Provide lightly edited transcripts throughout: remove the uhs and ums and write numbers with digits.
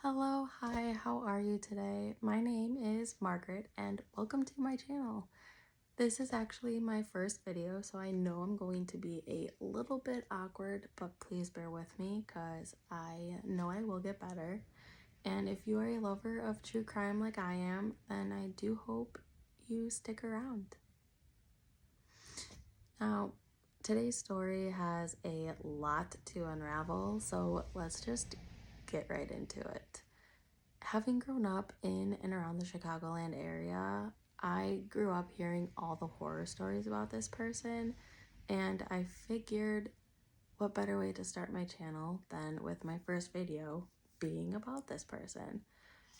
Hello, hi, how are you today? My name is Margaret and welcome to my channel. This is actually my first video, so I know I'm going to be a little bit awkward, but please bear with me because I know I will get better. And if you are a lover of true crime like I am, then I do hope you stick around. Now, today's story has a lot to unravel, so let's just get right into it. Having grown up in and around the Chicagoland area, I grew up hearing all the horror stories about this person, and I figured what better way to start my channel than with my first video being about this person.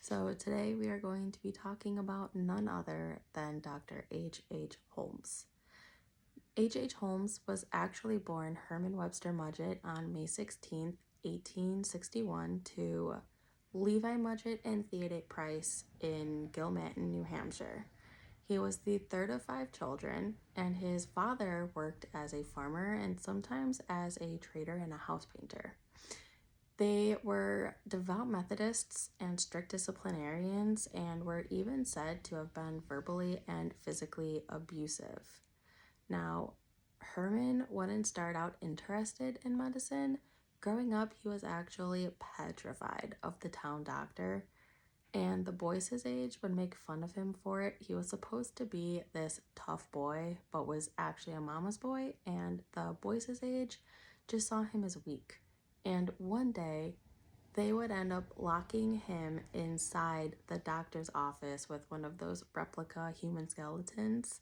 So today we are going to be talking about none other than Dr. H.H. Holmes. H.H. Holmes was actually born Herman Webster Mudgett on May 16th, 1861 to Levi Mudgett and Theodate Price in Gilmanton, New Hampshire. He was the third of 5 children, and his father worked as a farmer and sometimes as a trader and a house painter. They were devout Methodists and strict disciplinarians and were even said to have been verbally and physically abusive. Now, Herman wouldn't start out interested in medicine. Growing up, he was actually petrified of the town doctor, and the boys his age would make fun of him for it. He was supposed to be this tough boy, but was actually a mama's boy, and the boys his age just saw him as weak. And one day, they would end up locking him inside the doctor's office with one of those replica human skeletons.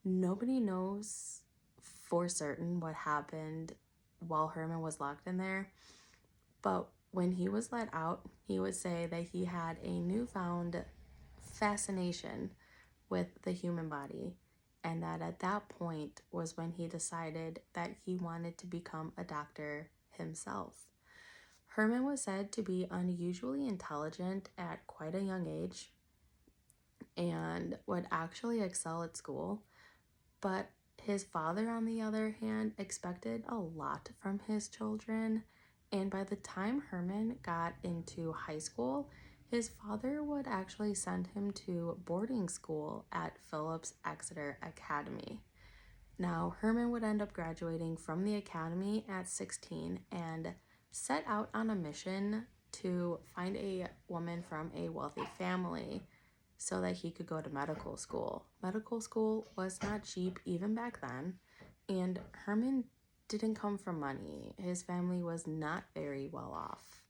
Nobody knows for certain what happened while Herman was locked in there, but when he was let out, he would say that he had a newfound fascination with the human body, and that at that point was when he decided that he wanted to become a doctor himself. Herman was said to be unusually intelligent at quite a young age and would actually excel at school. But his father, on the other hand, expected a lot from his children. And by the time Herman got into high school, his father would actually send him to boarding school at Phillips Exeter Academy. Now, Herman would end up graduating from the academy at 16 and set out on a mission to find a woman from a wealthy family so that he could go to medical school. Medical school was not cheap even back then, and Herman didn't come from money. His family was not very well off.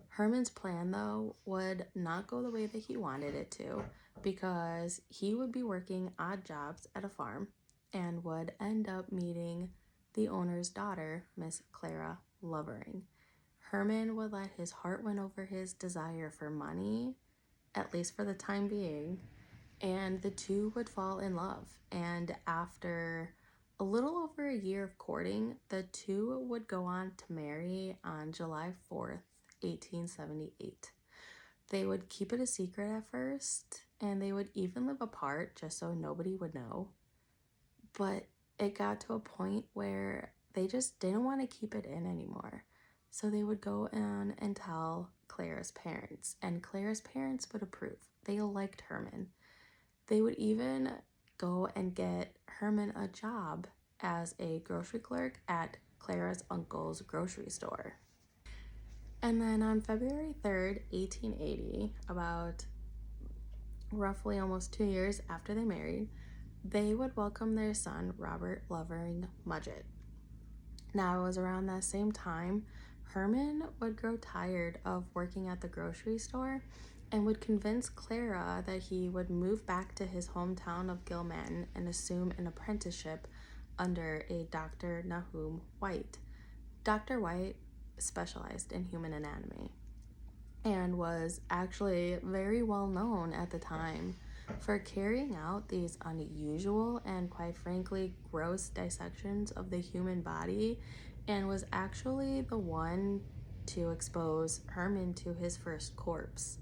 Herman's plan, though, would not go the way that he wanted it to, because he would be working odd jobs at a farm and would end up meeting the owner's daughter, Miss Clara Lovering. Herman would let his heart win over his desire for money, at least for the time being, and the two would fall in love. And after a little over a year of courting, the two would go on to marry on July 4th, 1878. They would keep it a secret at first, and they would even live apart just so nobody would know. But it got to a point where they just didn't want to keep it in anymore. So they would go on and tell Clara's parents, and Clara's parents would approve. They liked Herman. They would even go and get Herman a job as a grocery clerk at Clara's uncle's grocery store. And then on February 3rd, 1880, about roughly almost 2 years after they married, they would welcome their son, Robert Lovering Mudgett. Now, it was around that same time, Herman would grow tired of working at the grocery store and would convince Clara that he would move back to his hometown of Gilmanton and assume an apprenticeship under a Dr. Nahum White. Dr. White specialized in human anatomy and was actually very well known at the time for carrying out these unusual and, quite frankly, gross dissections of the human body, and was actually the one to expose Herman to his first corpse.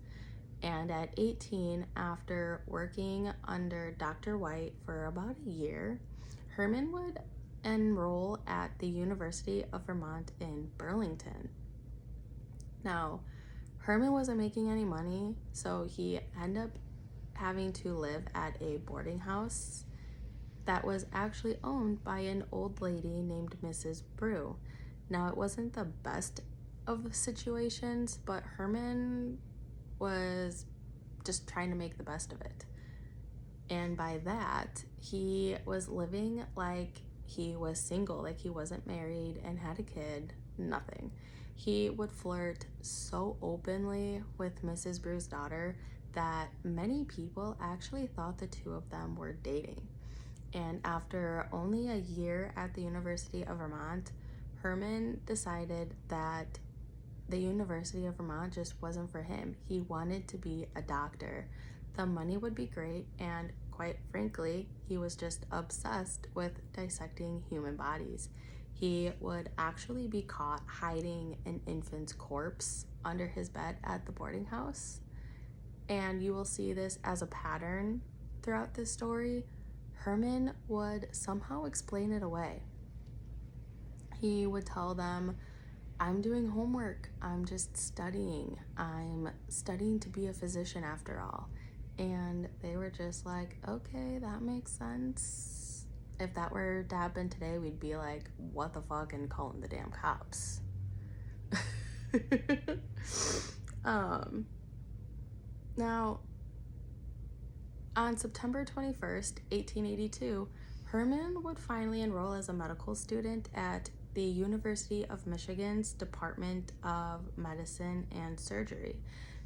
And at 18, after working under Dr. White for about a year, Herman would enroll at the University of Vermont in Burlington. Now, Herman wasn't making any money, so he ended up having to live at a boarding house that was actually owned by an old lady named Mrs. Brew. Now, it wasn't the best of situations, but Herman was just trying to make the best of it. And by that, he was living like he was single, like he wasn't married and had a kid, nothing. He would flirt so openly with Mrs. Brew's daughter that many people actually thought the two of them were dating. And after only a year at the University of Vermont, Herman decided that the University of Vermont just wasn't for him. He wanted to be a doctor. The money would be great, and quite frankly, he was just obsessed with dissecting human bodies. He would actually be caught hiding an infant's corpse under his bed at the boarding house. And you will see this as a pattern throughout this story. Herman would somehow explain it away. He would tell them, I'm doing homework, I'm just studying, I'm studying to be a physician after all. And they were just like, okay, that makes sense. If that were to happen today, we'd be like, what the fuck, and calling the damn cops. Now, on September 21st, 1882, Herman would finally enroll as a medical student at the University of Michigan's Department of Medicine and Surgery.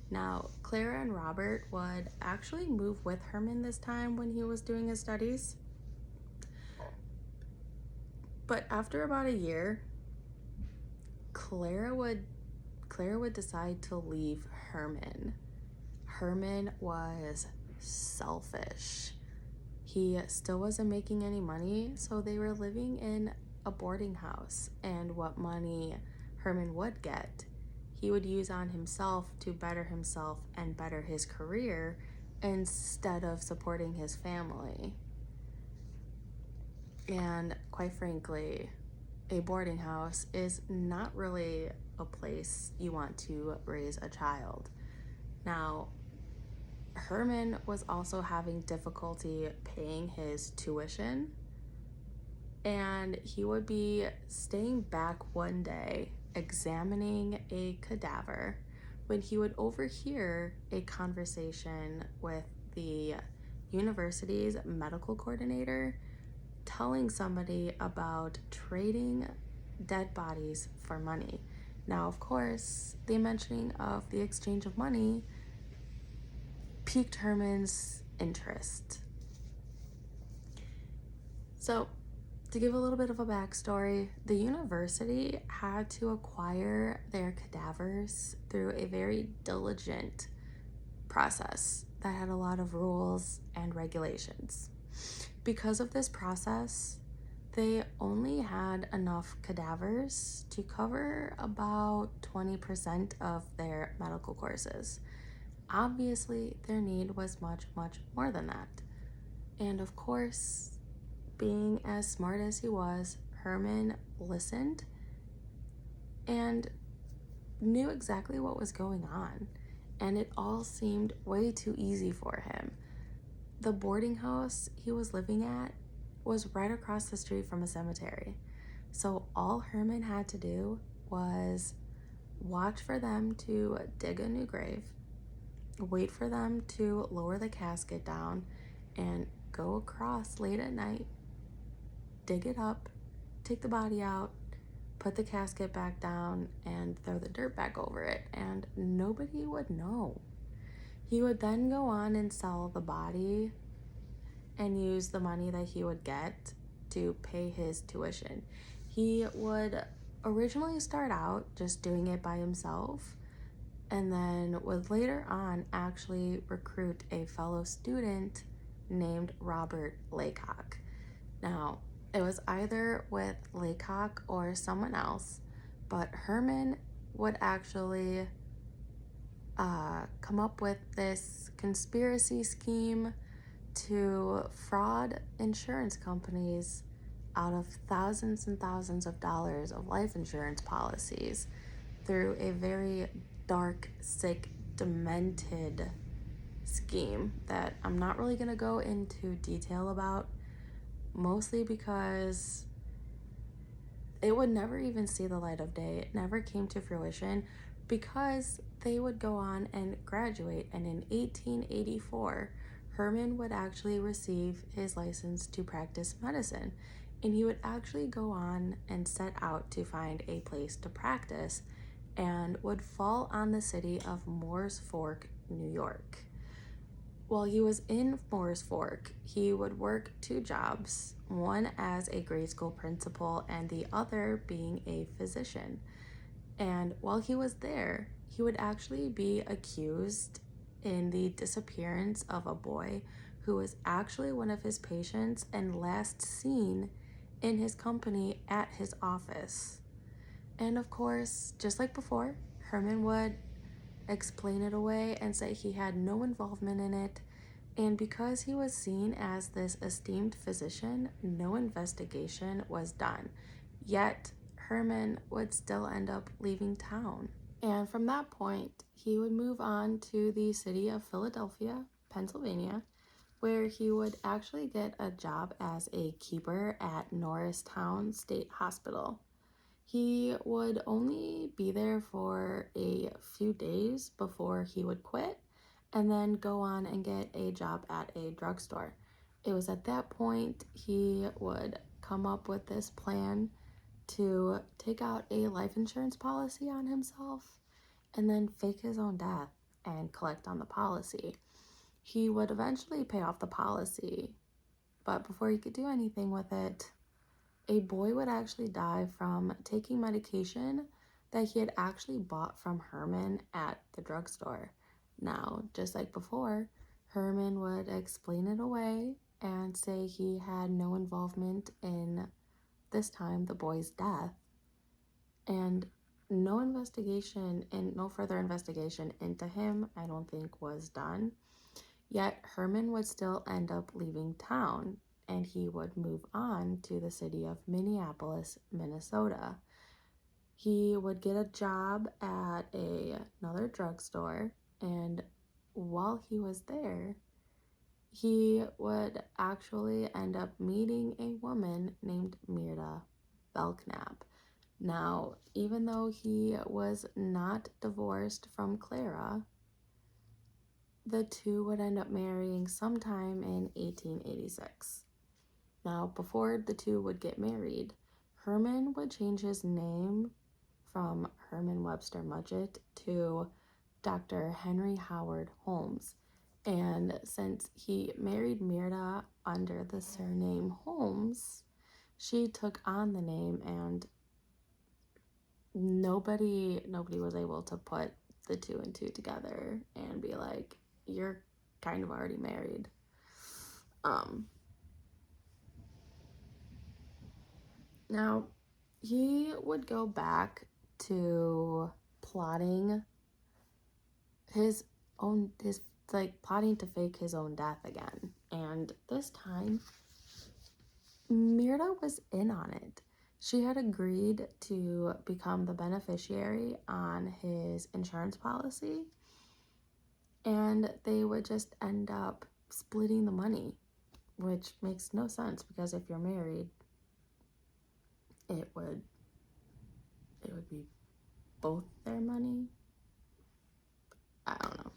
Now, Clara and Robert would actually move with Herman this time when he was doing his studies. But after about a year, Clara would decide to leave Herman. Herman was selfish. He still wasn't making any money, so they were living in a boarding house, and what money Herman would get, he would use on himself to better himself and better his career instead of supporting his family. And quite frankly, a boarding house is not really a place you want to raise a child. Now, Herman was also having difficulty paying his tuition, and he would be staying back one day examining a cadaver when he would overhear a conversation with the university's medical coordinator telling somebody about trading dead bodies for money. Now, of course, the mentioning of the exchange of money piqued Herman's interest. So, to give a little bit of a backstory, the university had to acquire their cadavers through a very diligent process that had a lot of rules and regulations. Because of this process, they only had enough cadavers to cover about 20% of their medical courses. Obviously, their need was much, much more than that. And of course, being as smart as he was, Herman listened and knew exactly what was going on. And it all seemed way too easy for him. The boarding house he was living at was right across the street from a cemetery. So all Herman had to do was watch for them to dig a new grave, wait for them to lower the casket down, and go across late at night, dig it up, take the body out, put the casket back down, and throw the dirt back over it, and nobody would know. He would then go on and sell the body and use the money that he would get to pay his tuition. He would originally start out just doing it by himself, and then would later on actually recruit a fellow student named Robert Laycock. Now, it was either with Laycock or someone else, but Herman would actually come up with this conspiracy scheme to fraud insurance companies out of thousands and thousands of dollars of life insurance policies through a very dark, sick, demented scheme that I'm not really going to go into detail about, mostly because it would never even see the light of day. It never came to fruition because they would go on and graduate. And in 1884, Herman would actually receive his license to practice medicine. And he would actually go on and set out to find a place to practice and would fall on the city of Moores Fork, New York. While he was in Moores Fork, he would work two jobs, one as a grade school principal and the other being a physician. And while he was there, he would actually be accused in the disappearance of a boy who was actually one of his patients and last seen in his company at his office. And of course, just like before, Herman would explain it away and say he had no involvement in it. And because he was seen as this esteemed physician, no investigation was done. Yet, Herman would still end up leaving town. And from that point, he would move on to the city of Philadelphia, Pennsylvania, where he would actually get a job as a keeper at Norristown State Hospital. He would only be there for a few days before he would quit and then go on and get a job at a drugstore. It was at that point he would come up with this plan to take out a life insurance policy on himself and then fake his own death and collect on the policy. He would eventually pay off the policy, but before he could do anything with it, a boy would actually die from taking medication that he had actually bought from Herman at the drugstore. Now, just like before, Herman would explain it away and say he had no involvement in, this time, the boy's death. And no investigation and no further investigation into him, I don't think, was done. Yet Herman would still end up leaving town and he would move on to the city of Minneapolis, Minnesota. He would get a job at another drugstore, and while he was there, he would actually end up meeting a woman named Myrta Belknap. Now, even though he was not divorced from Clara, the two would end up marrying sometime in 1886. Now, before the two would get married, Herman would change his name from Herman Webster Mudgett to Dr. Henry Howard Holmes. And since he married Myrta under the surname Holmes, she took on the name, and nobody was able to put the two and two together and be like, you're kind of already married. Now, he would go back to plotting plotting to fake his own death again. And this time, Myrta was in on it. She had agreed to become the beneficiary on his insurance policy, and they would just end up splitting the money, which makes no sense because if you're married, it would be both their money. I don't know.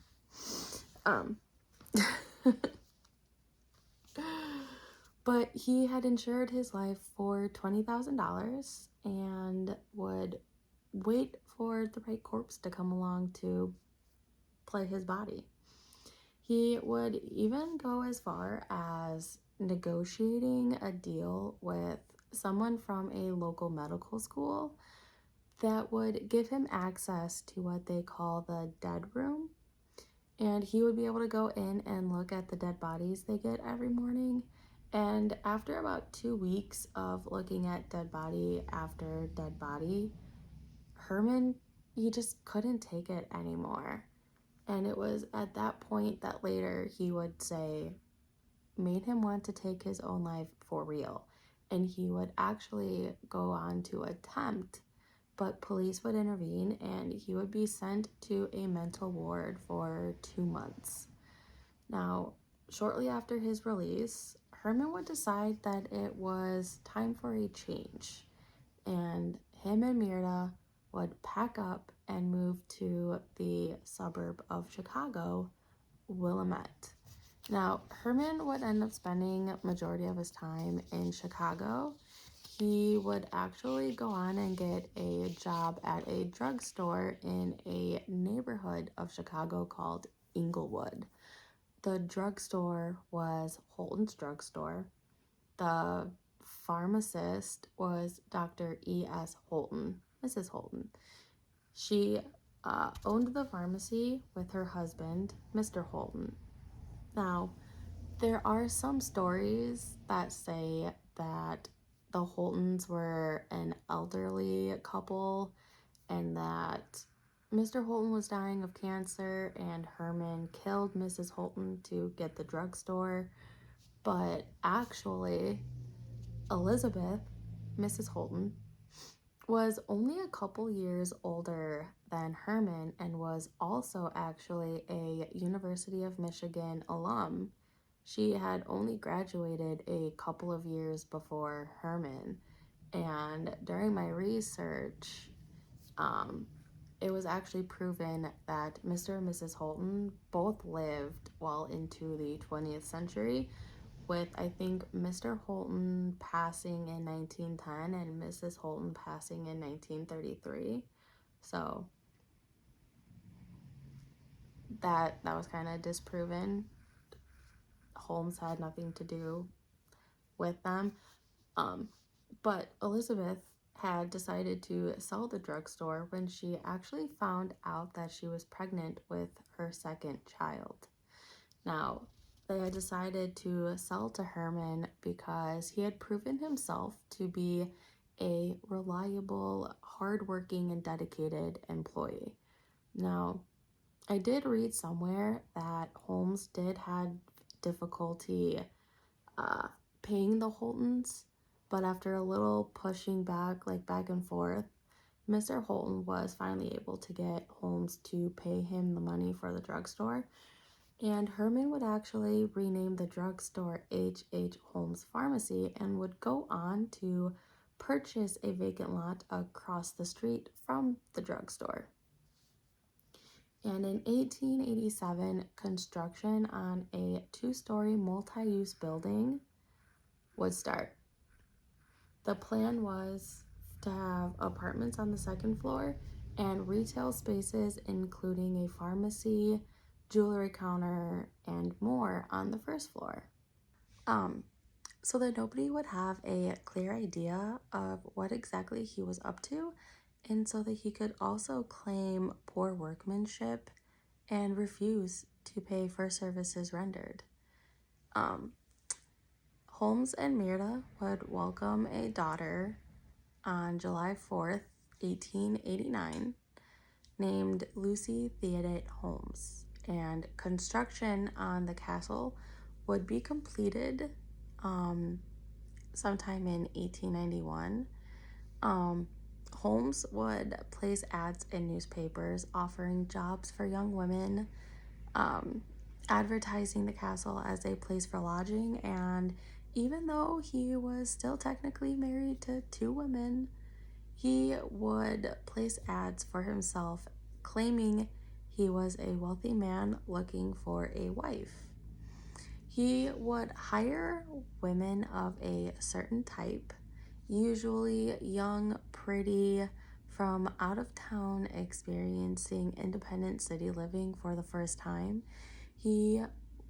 But he had insured his life for $20,000 and would wait for the right corpse to come along to play his body. He would even go as far as negotiating a deal with someone from a local medical school that would give him access to what they call the dead room. And he would be able to go in and look at the dead bodies they get every morning. And after about 2 weeks of looking at dead body after dead body, Herman, he just couldn't take it anymore. And it was at that point that later he would say made him want to take his own life for real. And he would actually go on to attempt but police would intervene and he would be sent to a mental ward for 2 months. Now, shortly after his release, Herman would decide that it was time for a change, and him and Myrna would pack up and move to the suburb of Chicago, Willamette. Now, Herman would end up spending majority of his time in Chicago. He would actually go on and get a job at a drugstore in a neighborhood of Chicago called Inglewood. The drugstore was Holton's drugstore. The pharmacist was Dr. E.S. Holton, Mrs. Holton. She owned the pharmacy with her husband, Mr. Holton. Now, there are some stories that say that the Holtons were an elderly couple and that Mr. Holton was dying of cancer and Herman killed Mrs. Holton to get the drugstore. But actually, Elizabeth, Mrs. Holton, was only a couple years older than Herman and was also actually a University of Michigan alum. She had only graduated a couple of years before Herman. And during my research, it was actually proven that Mr. and Mrs. Holton both lived well into the 20th century, with I think Mr. Holton passing in 1910 and Mrs. Holton passing in 1933. So that was kind of disproven. Holmes had nothing to do with them. But Elizabeth had decided to sell the drugstore when she actually found out that she was pregnant with her second child. Now, they had decided to sell to Herman because he had proven himself to be a reliable, hardworking, and dedicated employee. Now, I did read somewhere that Holmes did had difficulty paying the Holtons, but after a little pushing back, like back and forth, Mr. Holton was finally able to get Holmes to pay him the money for the drugstore. And Herman would actually rename the drugstore H.H. Holmes Pharmacy and would go on to purchase a vacant lot across the street from the drugstore. And in 1887, construction on a 2-story multi-use building would start. The plan was to have apartments on the second floor and retail spaces including a pharmacy, jewelry counter, and more on the first floor. So that nobody would have a clear idea of what exactly he was up to, and so that he could also claim poor workmanship and refuse to pay for services rendered. Holmes and Myrna would welcome a daughter on July 4th, 1889, named Lucy Theodate Holmes, and construction on the castle would be completed sometime in 1891. Holmes would place ads in newspapers offering jobs for young women, advertising the castle as a place for lodging, and even though he was still technically married to 2 women, he would place ads for himself claiming he was a wealthy man looking for a wife. He would hire women of a certain type, usually young, pretty, from out of town, experiencing independent city living for the first time. He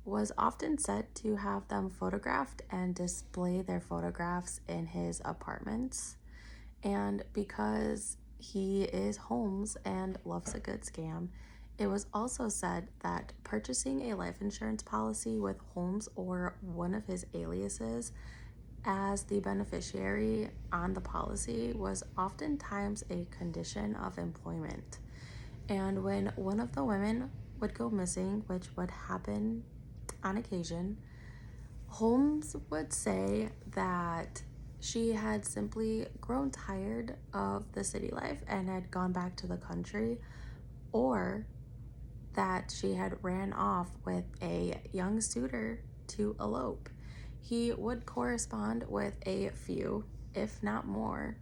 was often said to have them photographed and display their photographs in his apartments. And because he is Holmes and loves a good scam, it was also said that purchasing a life insurance policy with Holmes or one of his aliases as the beneficiary on the policy was oftentimes a condition of employment. And when one of the women would go missing, which would happen on occasion, Holmes would say that She had simply grown tired of the city life and had gone back to the country, or that she had ran off with a young suitor to elope. He would correspond with a few, if not more,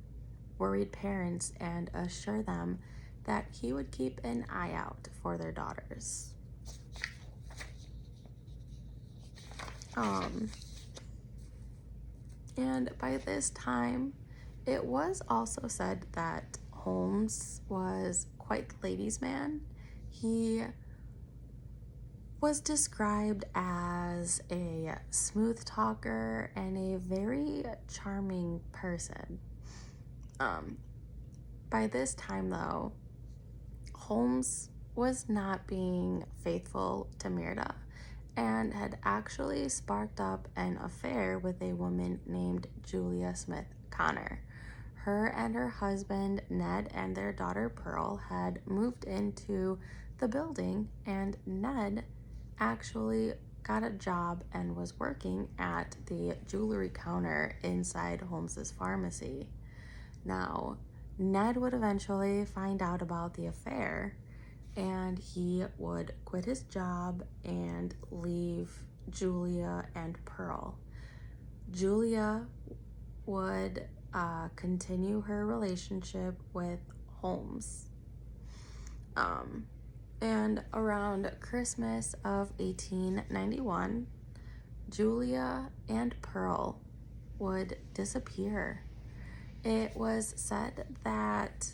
worried parents and assure them that he would keep an eye out for their daughters. And by this time, it was also said that Holmes was quite the ladies' man. He was described as a smooth talker and a very charming person. By this time, though, Holmes was not being faithful to Myrta and had actually sparked up an affair with a woman named Julia Smith Connor. Her and her husband, Ned, and their daughter, Pearl, had moved into the building, and Ned actually got a job and was working at the jewelry counter inside Holmes's pharmacy. Now, Ned would eventually find out about the affair, and he would quit his job and leave Julia and Pearl. Julia would continue her relationship with Holmes. And around Christmas of 1891, Julia and Pearl would disappear. It was said that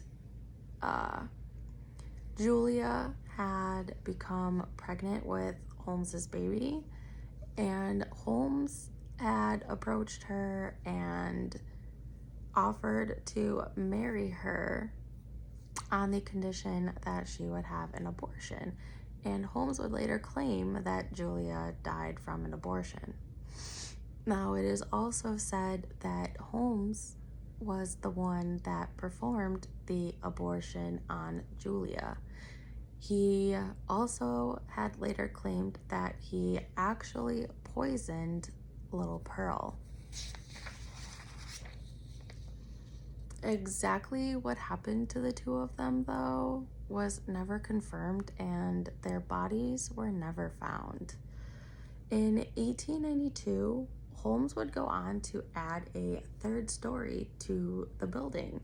Julia had become pregnant with Holmes's baby, and Holmes had approached her and offered to marry her on the condition that she would have an abortion. And Holmes would later claim that Julia died from an abortion. Now, it is also said that Holmes was the one that performed the abortion on Julia. He also had later claimed that he actually poisoned little Pearl. Exactly what happened to the two of them, though, was never confirmed, and their bodies were never found. In 1892, Holmes would go on to add a third story to the building.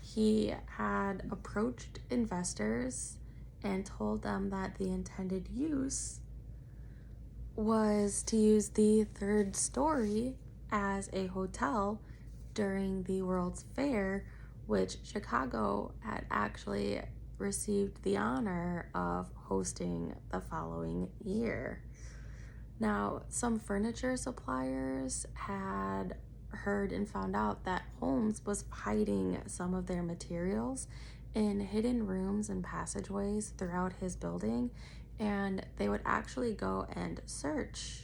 He had approached investors and told them that the intended use was to use the third story as a hotel during the World's Fair, which Chicago had actually received the honor of hosting the following year. Now, some furniture suppliers had heard and found out that Holmes was hiding some of their materials in hidden rooms and passageways throughout his building, and they would actually go and search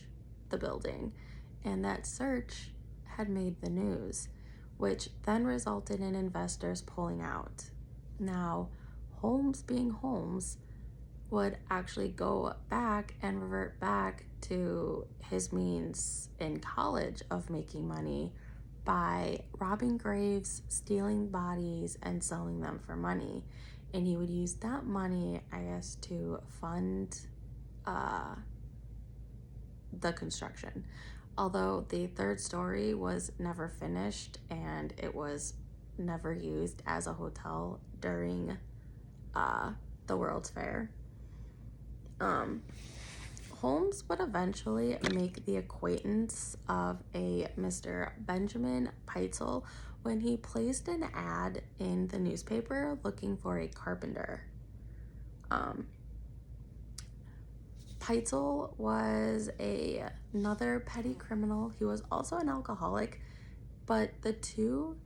the building, and that search had made the news, which then resulted in investors pulling out. Now, Holmes, being Holmes, would actually go back and revert back to his means in college of making money by robbing graves, stealing bodies, and selling them for money. And he would use that money, I guess, to fund the construction. Although the third story was never finished and it was never used as a hotel during the World's Fair. Holmes would eventually make the acquaintance of a Mr. Benjamin Peitzel when he placed an ad in the newspaper looking for a carpenter. Peitzel was another petty criminal. He was also an alcoholic, but the two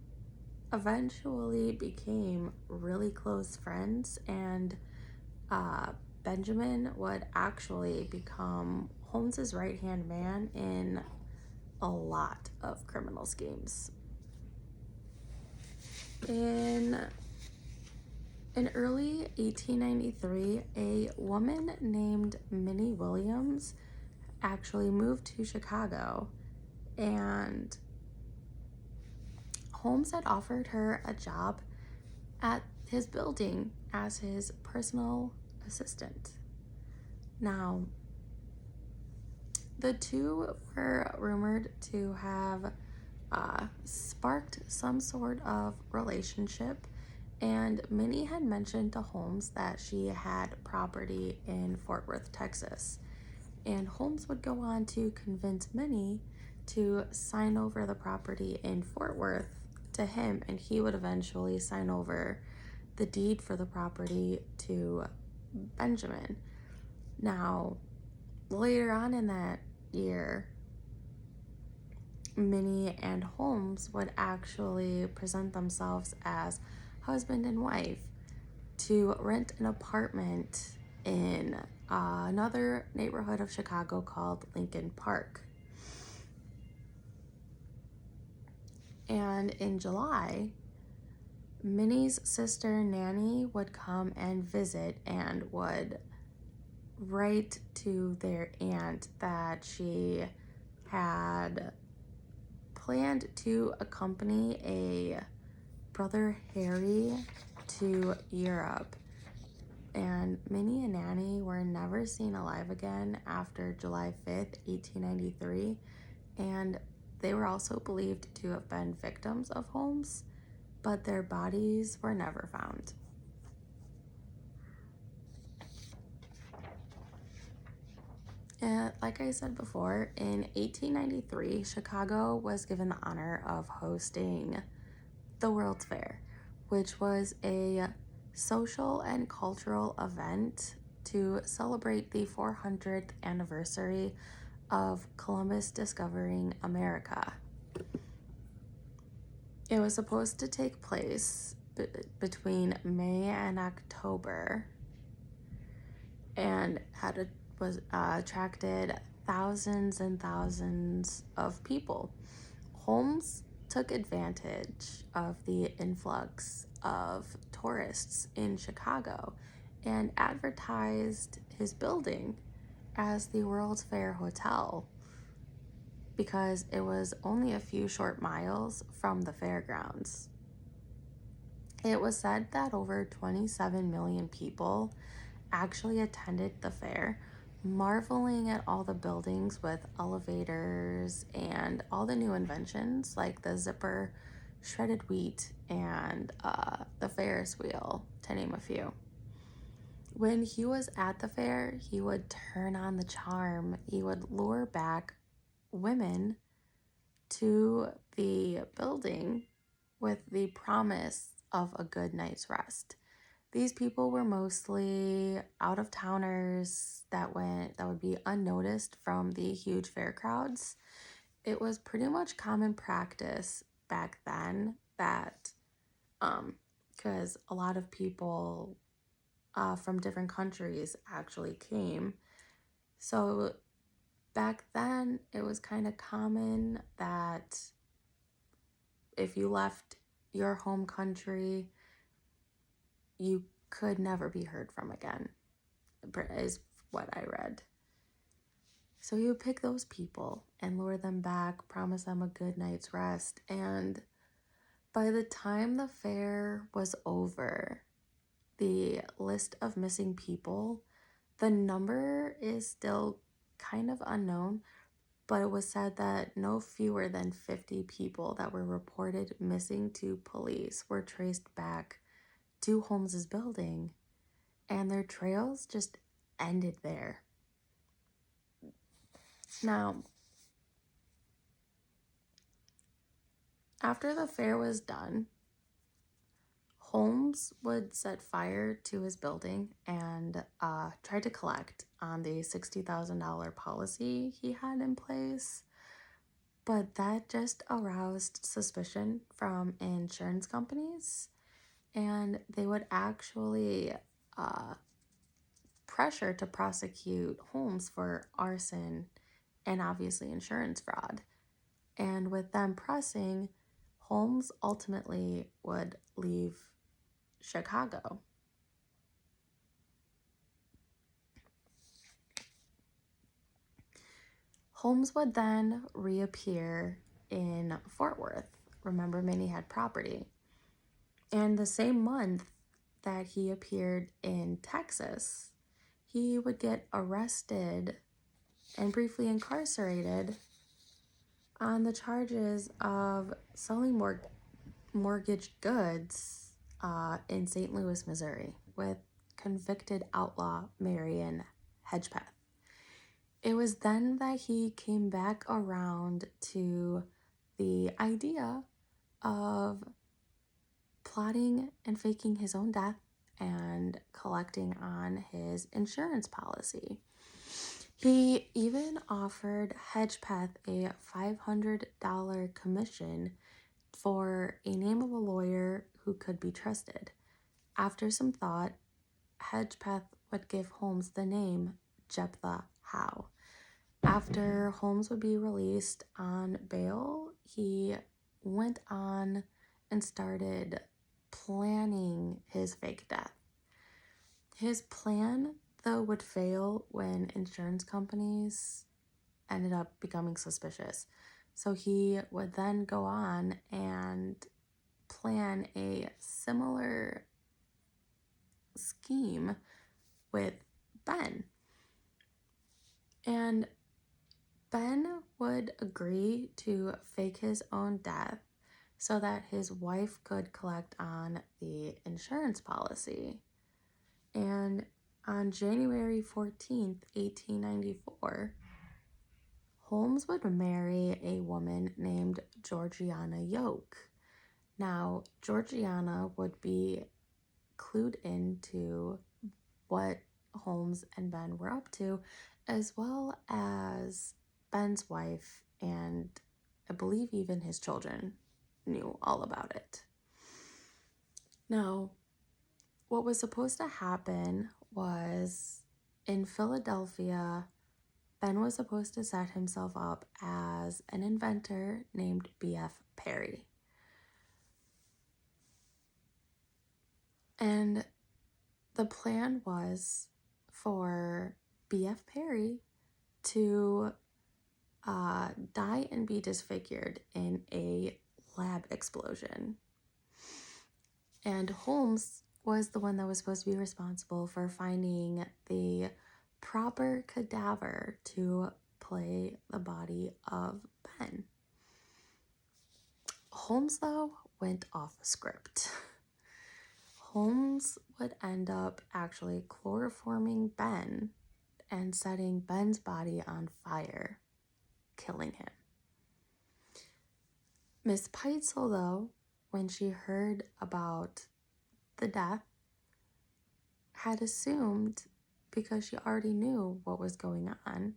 eventually became really close friends, and Benjamin would actually become Holmes's right-hand man in a lot of criminal schemes. In early 1893, a woman named Minnie Williams actually moved to Chicago, and Holmes had offered her a job at his building as his personal assistant. Now, the two were rumored to have sparked some sort of relationship, and Minnie had mentioned to Holmes that she had property in Fort Worth, Texas. And Holmes would go on to convince Minnie to sign over the property in Fort Worth to him, and he would eventually sign over the deed for the property to Benjamin. Now, later on in that year, Minnie and Holmes would actually present themselves as husband and wife to rent an apartment in another neighborhood of Chicago called Lincoln Park. And in July, Minnie's sister Nanny would come and visit and would write to their aunt that she had planned to accompany a brother Harry to Europe. And Minnie and Nanny were never seen alive again after July 5th, 1893, and they were also believed to have been victims of Holmes, but their bodies were never found. And like I said before, in 1893, Chicago was given the honor of hosting the World's Fair, which was a social and cultural event to celebrate the 400th anniversary of Columbus discovering America. It was supposed to take place between May and October, and attracted thousands and thousands of people. Holmes took advantage of the influx of tourists in Chicago and advertised his building as the World's Fair Hotel because it was only a few short miles from the fairgrounds. It was said that over 27 million people actually attended the fair, marveling at all the buildings with elevators and all the new inventions like the zipper, shredded wheat, and the Ferris wheel, to name a few. When he was at the fair, he would turn on the charm. He would lure back women to the building with the promise of a good night's rest. These people were mostly out-of-towners that would be unnoticed from the huge fair crowds. It was pretty much common practice back then that because a lot of people from different countries actually came. So back then it was kind of common that if you left your home country, you could never be heard from again, is what I read. So you would pick those people and lure them back, promise them a good night's rest. And by the time the fair was over, the list of missing people, the number is still kind of unknown, but it was said that no fewer than 50 people that were reported missing to police were traced back to Holmes's building, and their trails just ended there. Now, after the fair was done, Holmes would set fire to his building and try to collect on the $60,000 policy he had in place, but that just aroused suspicion from insurance companies, and they would actually pressure to prosecute Holmes for arson and obviously insurance fraud. And with them pressing, Holmes ultimately would leave Chicago. Holmes would then reappear in Fort Worth, remember, Minnie had property. And the same month that he appeared in Texas, he would get arrested and briefly incarcerated on the charges of selling mortgaged goods in St. Louis, Missouri, with convicted outlaw Marion Hedgepeth. It was then that he came back around to the idea of plotting and faking his own death and collecting on his insurance policy. He even offered Hedgepeth a $500 commission for a name of a lawyer who could be trusted. After some thought, Hedgepeth would give Holmes the name Jephthah Howe. After Holmes would be released on bail, he went on and started planning his fake death. His plan, though, would fail when insurance companies ended up becoming suspicious. So he would then go on and plan a similar scheme with Ben. And Ben would agree to fake his own death so that his wife could collect on the insurance policy. And on January 14th, 1894, Holmes would marry a woman named Georgiana Yoke. Now, Georgiana would be clued into what Holmes and Ben were up to, as well as Ben's wife, and I believe even his children knew all about it. Now, what was supposed to happen was in Philadelphia, Ben was supposed to set himself up as an inventor named B.F. Perry. And the plan was for B.F. Perry to die and be disfigured in a lab explosion. And Holmes was the one that was supposed to be responsible for finding the proper cadaver to play the body of Ben. Holmes, though, went off script. Holmes would end up actually chloroforming Ben and setting Ben's body on fire, killing him. Miss Peitzel, though, when she heard about the death, had assumed, because she already knew what was going on,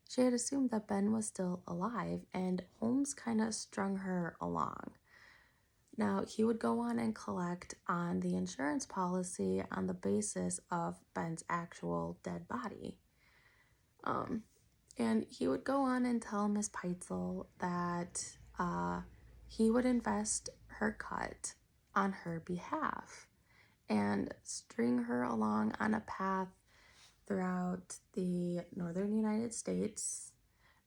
she had assumed that Ben was still alive, and Holmes kind of strung her along. Now, he would go on and collect on the insurance policy on the basis of Ben's actual dead body. And he would go on and tell Miss Peitzel that he would invest her cut on her behalf and string her along on a path throughout the northern United States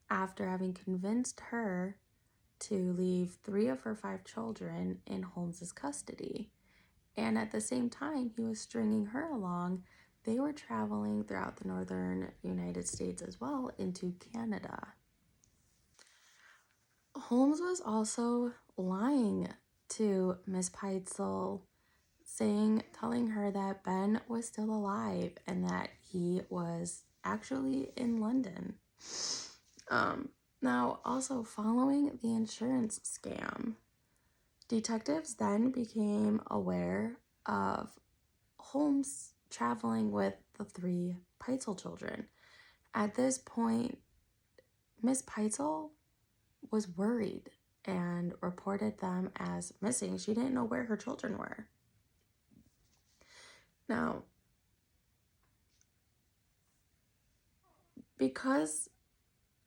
after having convinced her to leave 3 of her 5 children in Holmes's custody. And at the same time he was stringing her along, they were traveling throughout the northern United States as well into Canada. Holmes was also lying to Miss Peitzel, telling her that Ben was still alive and that he was actually in London. Now, also following the insurance scam, detectives then became aware of Holmes traveling with the 3 Peitzel children. At this point, Miss Peitzel was worried and reported them as missing. She didn't know where her children were. Now, because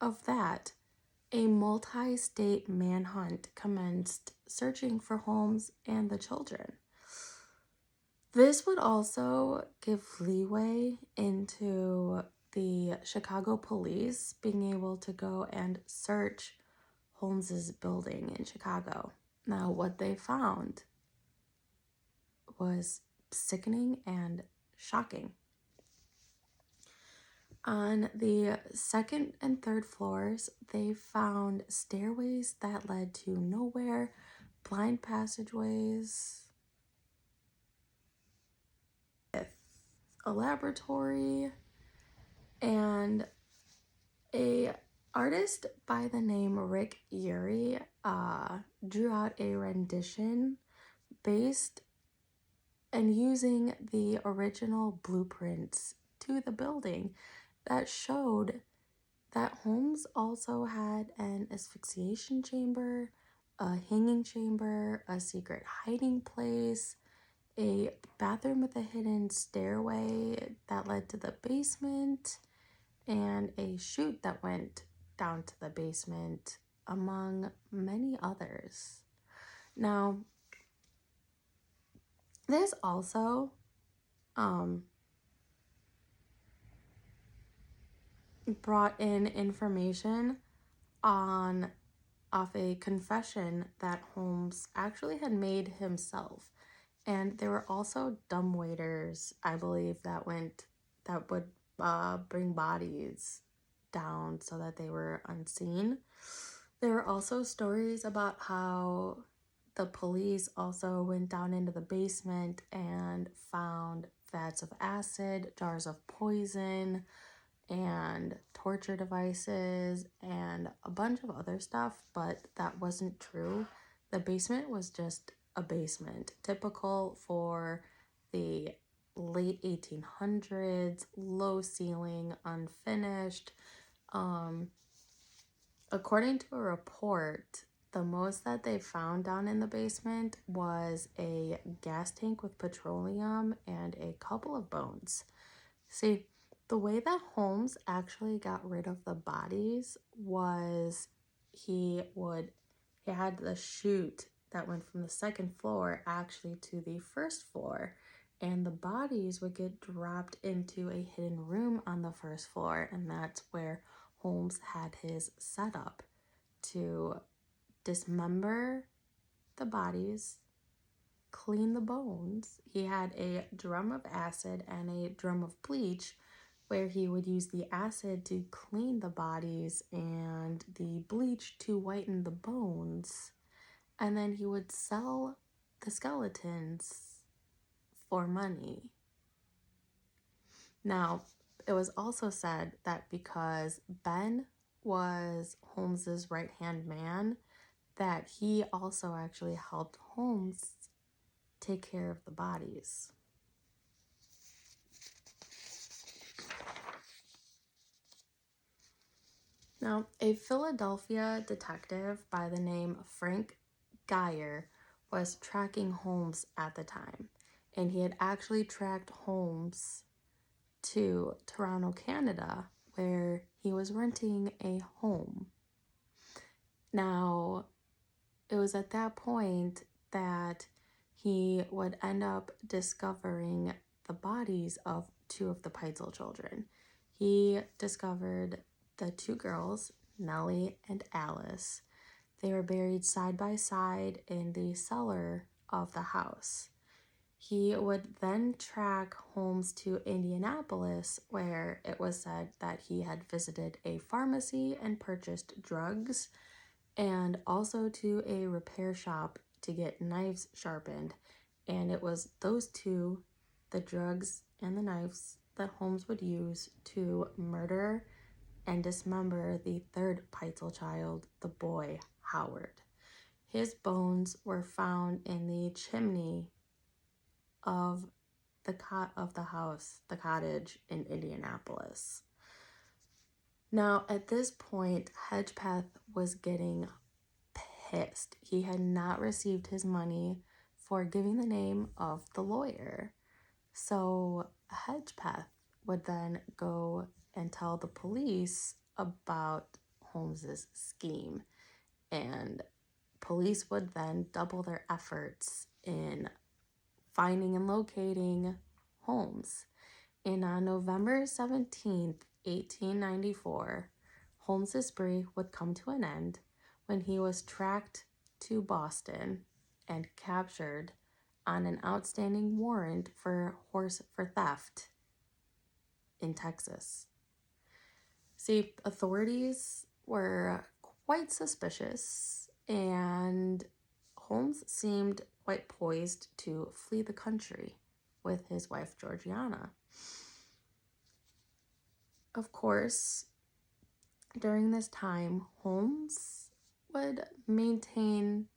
of that, a multi-state manhunt commenced searching for Holmes and the children. This would also give leeway into the Chicago police being able to go and search Holmes's building in Chicago. Now, what they found was sickening and shocking. On the second and third floors, they found stairways that led to nowhere, blind passageways, with a laboratory, and a artist by the name Rick Urey drew out a rendition based and using the original blueprints to the building that showed that Holmes also had an asphyxiation chamber, a hanging chamber, a secret hiding place, a bathroom with a hidden stairway that led to the basement, and a chute that went down to the basement, among many others. Now, this also brought in information off a confession that Holmes actually had made himself. And there were also dumbwaiters, I believe, that would bring bodies down so that they were unseen. There were also stories about how the police also went down into the basement and found vats of acid, jars of poison, and torture devices, and a bunch of other stuff, but that wasn't true. The basement was just a basement, typical for the late 1800s, low ceiling, unfinished. According to a report, the most that they found down in the basement was a gas tank with petroleum and a couple of bones. See, the way that Holmes actually got rid of the bodies was he had the chute that went from the second floor actually to the first floor, and the bodies would get dropped into a hidden room on the first floor, and that's where Holmes had his setup to dismember the bodies, clean the bones. He had a drum of acid and a drum of bleach where he would use the acid to clean the bodies and the bleach to whiten the bones. And then he would sell the skeletons for money. Now, it was also said that because Ben was Holmes's right-hand man, that he also actually helped Holmes take care of the bodies. Now, a Philadelphia detective by the name Frank Geyer was tracking Holmes at the time, and he had actually tracked Holmes to Toronto, Canada, where he was renting a home. Now, it was at that point that he would end up discovering the bodies of two of the Peitzel children. He discovered the two girls, Nellie and Alice. They were buried side by side in the cellar of the house. He would then track Holmes to Indianapolis, where it was said that he had visited a pharmacy and purchased drugs, and also to a repair shop to get knives sharpened. And it was those two, the drugs and the knives, that Holmes would use to murder and dismember the third Peitzel child, the boy Howard. His bones were found in the chimney of the house, the cottage in Indianapolis. Now, at this point, Hedgepeth was getting pissed. He had not received his money for giving the name of the lawyer. So Hedgepeth would then go and tell the police about Holmes's scheme, and police would then double their efforts in finding and locating Holmes. And on November 17th, 1894, Holmes's spree would come to an end when he was tracked to Boston and captured on an outstanding warrant for theft in Texas. See, authorities were quite suspicious, and Holmes seemed quite poised to flee the country with his wife Georgiana. Of course, during this time, Holmes would maintain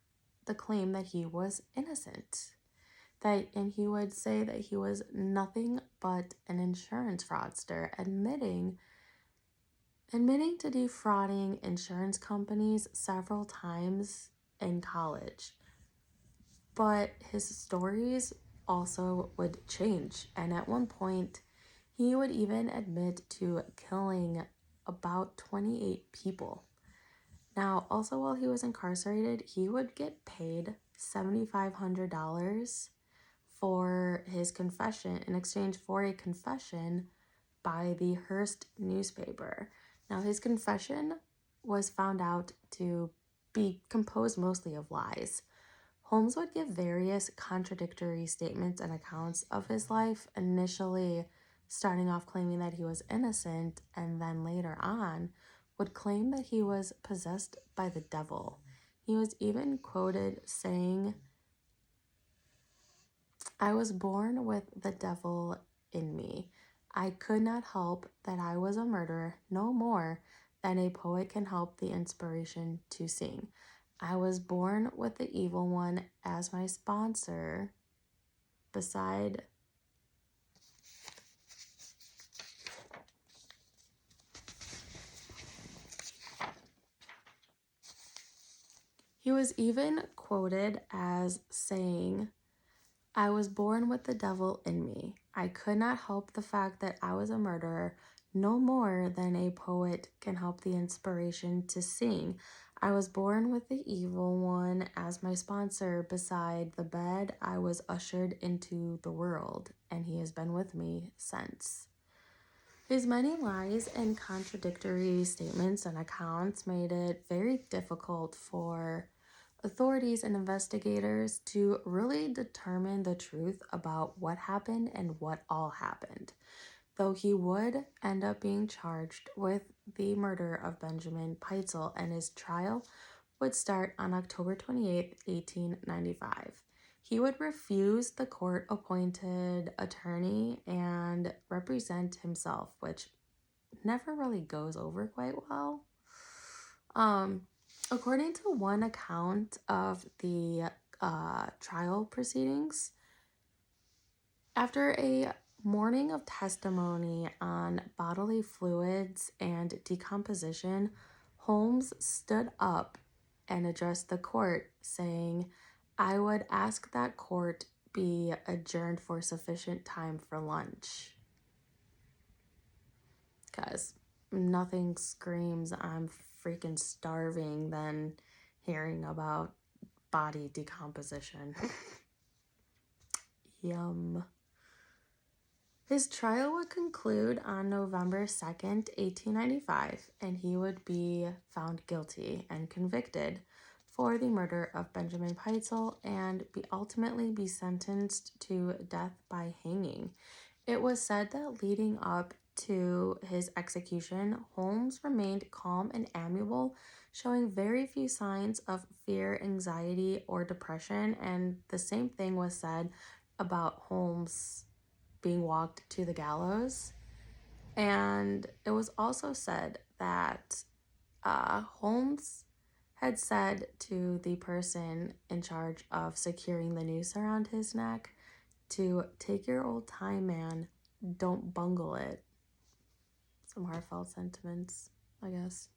the claim that he was innocent. And he would say that he was nothing but an insurance fraudster, admitting to defrauding insurance companies several times in college. But his stories also would change, and at one point, he would even admit to killing about 28 people. Now, also while he was incarcerated, he would get paid $7,500 for his confession in exchange for a confession by the Hearst newspaper. Now, his confession was found out to be composed mostly of lies. Holmes would give various contradictory statements and accounts of his life, initially starting off claiming that he was innocent, and then later on would claim that he was possessed by the devil. He was even quoted saying, "I was born with the devil in me. I could not help that I was a murderer no more than a poet can help the inspiration to sing. I was born with the evil one as my sponsor beside He was even quoted as saying, "I was born with the devil in me. I could not help the fact that I was a murderer no more than a poet can help the inspiration to sing. I was born with the evil one as my sponsor. Beside the bed, I was ushered into the world, and he has been with me since." His many lies and contradictory statements and accounts made it very difficult for authorities and investigators to really determine the truth about what happened and what all happened, though he would end up being charged with the murder of Benjamin Peitzel, and his trial would start on October 28, 1895. He would refuse the court-appointed attorney and represent himself, which never really goes over quite well. According to one account of the trial proceedings, after a morning of testimony on bodily fluids and decomposition, Holmes stood up and addressed the court, saying, "I would ask that court be adjourned for sufficient time for lunch." Because nothing screams "I'm freaking starving" than hearing about body decomposition. Yum. His trial would conclude on November 2nd, 1895, and he would be found guilty and convicted for the murder of Benjamin Peitzel and ultimately be sentenced to death by hanging. It was said that leading up to his execution, Holmes remained calm and amiable, showing very few signs of fear, anxiety, or depression, and the same thing was said about Holmes being walked to the gallows. And it was also said that Holmes had said to the person in charge of securing the noose around his neck to take your old time, man. Don't bungle it. Some heartfelt sentiments, I guess.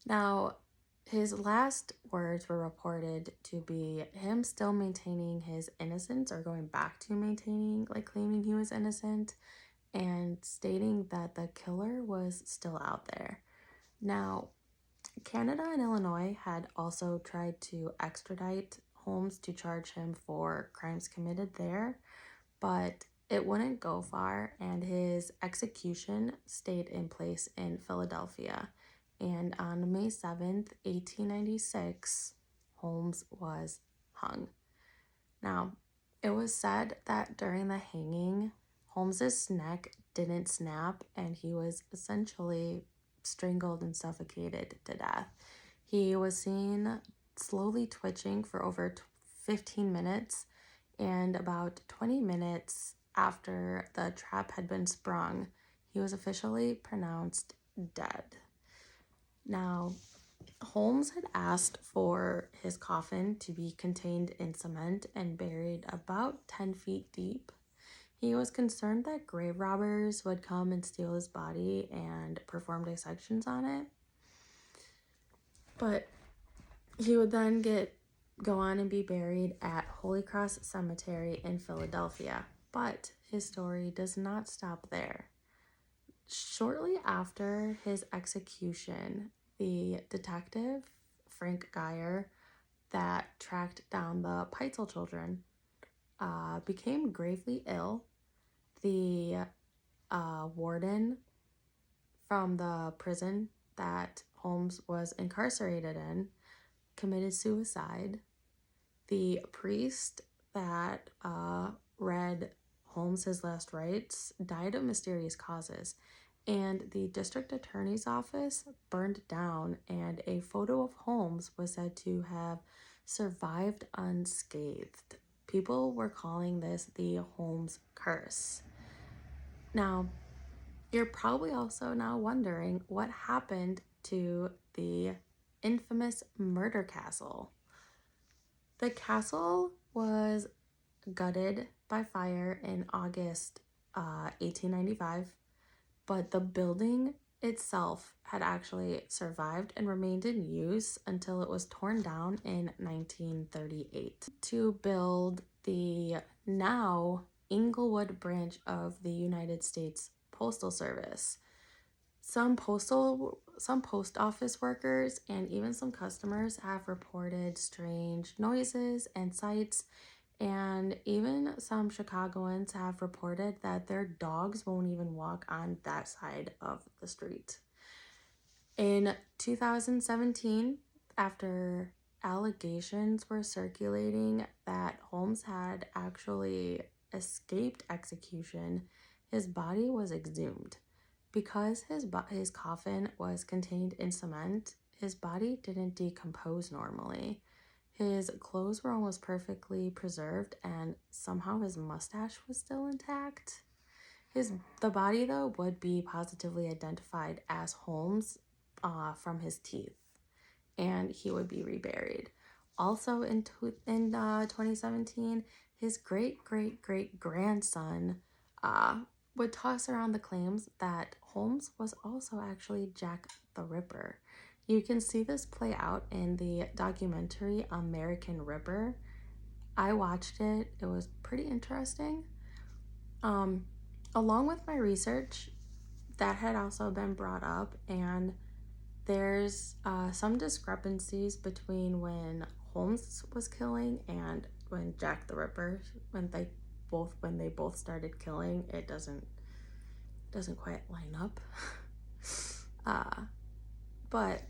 Now, his last words were reported to be him still maintaining his innocence, or going back to maintaining, claiming he was innocent, and stating that the killer was still out there. Now, Canada and Illinois had also tried to extradite Holmes to charge him for crimes committed there, but it wouldn't go far, and his execution stayed in place in Philadelphia. And on May 7th, 1896, Holmes was hung. Now, it was said that during the hanging, Holmes's neck didn't snap and he was essentially strangled and suffocated to death. He was seen slowly twitching for over 15 minutes, and about 20 minutes after the trap had been sprung, he was officially pronounced dead. Now, Holmes had asked for his coffin to be contained in cement and buried about 10 feet deep. He was concerned that grave robbers would come and steal his body and perform dissections on it. But he would then go on and be buried at Holy Cross Cemetery in Philadelphia. But his story does not stop there. Shortly after his execution, the detective, Frank Geyer, that tracked down the Peitzel children, became gravely ill. The warden from the prison that Holmes was incarcerated in committed suicide. The priest that read Holmes his last rites died of mysterious causes, and the district attorney's office burned down, and a photo of Holmes was said to have survived unscathed. People were calling this the Holmes curse. Now, you're probably also now wondering what happened to the infamous murder castle. The castle was gutted by fire in August 1895, but the building itself had actually survived and remained in use until it was torn down in 1938 to build the now Inglewood branch of the United States Postal Service. Some post office workers and even some customers have reported strange noises and sights, and even some Chicagoans have reported that their dogs won't even walk on that side of the street. In 2017, after allegations were circulating that Holmes had actually escaped execution, his body was exhumed. Because his coffin was contained in cement, his body didn't decompose normally. His clothes were almost perfectly preserved, and somehow his mustache was still intact. The body, though, would be positively identified as Holmes from his teeth, and he would be reburied. Also in 2017, his great-great-great-grandson would toss around the claims that Holmes was also actually Jack the Ripper. You can see this play out in the documentary American Ripper. I watched it. It was pretty interesting. Along with my research, that had also been brought up, and there's some discrepancies between when Holmes was killing and when Jack the Ripper, when they both started killing. It doesn't quite line up. But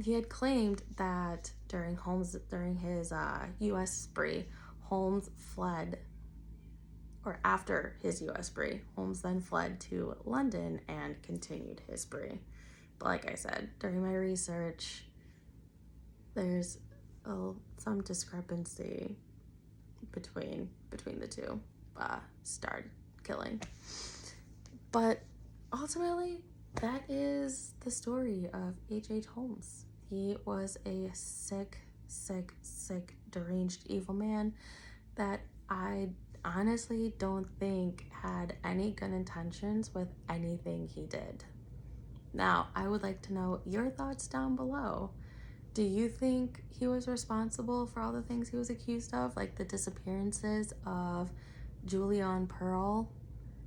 he had claimed that during his U.S. spree, Holmes fled, or after his U.S. spree, Holmes then fled to London and continued his spree. But like I said, during my research, there's some discrepancy between the two starred killing. But ultimately, that is the story of H.H. Holmes. He was a sick, deranged evil man that I honestly don't think had any good intentions with anything he did. Now, I would like to know your thoughts down below. Do you think he was responsible for all the things he was accused of, like the disappearances of Julia and Pearl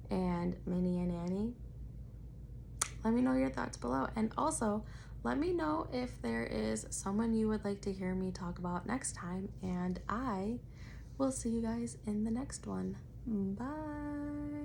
and Minnie and Annie? Let me know your thoughts below. And also, let me know if there is someone you would like to hear me talk about next time. And I will see you guys in the next one. Bye.